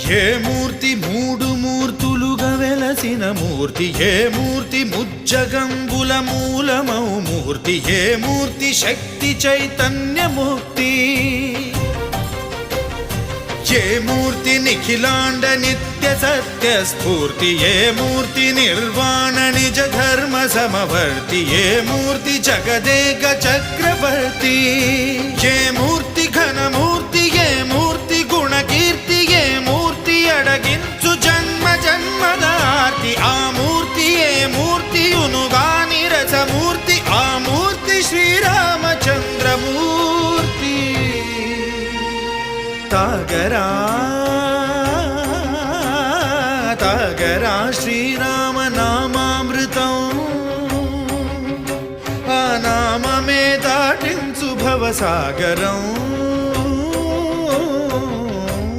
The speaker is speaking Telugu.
ఏ మూర్తి మూడు మూర్తులుగా వెలసిన మూర్తి, ఏ మూర్తి ముజ్జగంబుల మూలమౌ మూర్తి, ఏ మూర్తి శక్తి చైతన్యముక్తి, ఏ మూర్తి నిఖిలాండ నిత్య సత్య స్ఫూర్తి, ఏ మూర్తి నిర్వాణ నిజ ధర్మ సమవర్తి, ఏ మూర్తి జగదేక చక్రవర్తి, ఏ మూర్తి ఘనమూర్తి, ఏ మూర్తి గుణకీర్తి, ఏ మూర్తి అడగించు జన్మ జన్మదార్తి, ఆ మూర్తి ఏ మూర్తి ఉనుగాని రసమూర్తి, ఆ మూర్తి శ్రీరామచంద్రమూర్తి. తాగరా తాగరా శ్రీరామ నామామృతం, ఆ నామమే దాటించు భవసాగరం.